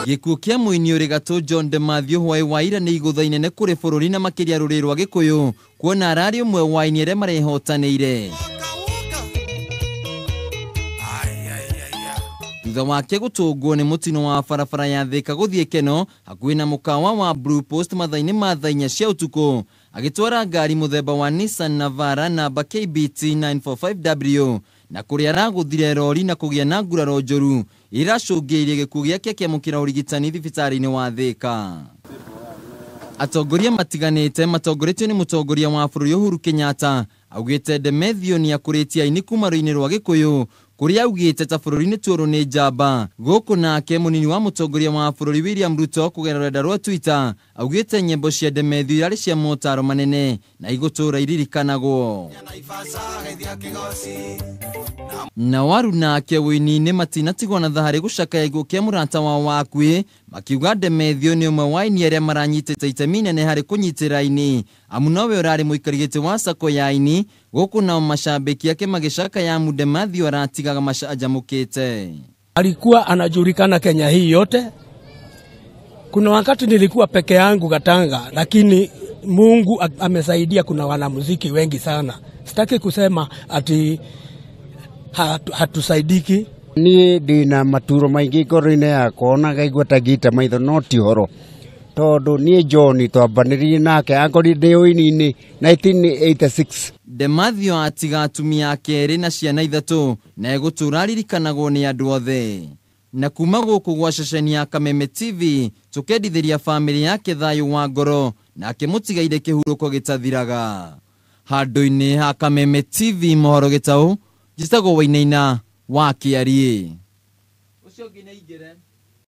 Gikuu kia muini uri gatu John Dematthew hwai waira ni igutha inene kuri bururi na makiria ruri rwa gikuyu kuona arari umwe wa aini aria marehotanire. Thutha wake gutungwo ni mutino wa barabara ya Thika guthie Keno hakuhi na mukawa wa Blue Post mathaini ma thaa 4 cia utuku agitwara ngari muthemba wa Nissan Navara namba KBT 945W na kuria araguthire rori na kugia na nguraro njoru iracungiirie gikuũ giake kiamukira urigitani thibitari-ini wa Thika. Atongoria matiganite matongoretio ni mutongoria wa bururi Uhuru Kenyatta augite Dematthew ni akuritie aini kuma rũini rwa gikuyu kuria augite ta bururi-ini tuoru ni njamba guku nake munini wa mutongoria wa bururi William Ruto kugera rwenda rwa Twitter augite nyimbo cia Dematthew irari cia motaro manene na igutura iririkanagwo. Na waru nake wini-ini matinatigwo na thahari gucakaya igũũ kia murata wa wakui makiuga Dematthew ni umwe wa aini aria maranyitite itemi inene hari kunyitira aini amu nowe urari muikarigite wa sako ya aini guku na mashabiki yake magicakaya Dematthew aratigaga macanjamukite. Alikuwa anajulikana Kenya hii yote. Kuna wakati nilikuwa peke yangu Gatanga, lakini Mungu amesaidia, kuna wanamuziki wengi sana. Sitaki kusema ati hatusaidiki. Ni dina maturo maingi ngoro-ini yakwa na ngaigua ta gita maitho no ti horo tondu ni John twambanirie nake angori ndi uini-ini 1986. Dematthew atiga atumia akeri na ciana ithatu na egutura aririkanagwo ni andu othe. Na kuma guku gwa ceceni ya Kameme TV tukendithiria family yake thayu wa ngoro na akimutigaire kihuruko gitathiraga. Handu-ini ha Kameme TV mohoro gitau njitagwo Wainaina Kiarie. Ucio ngi ni ingire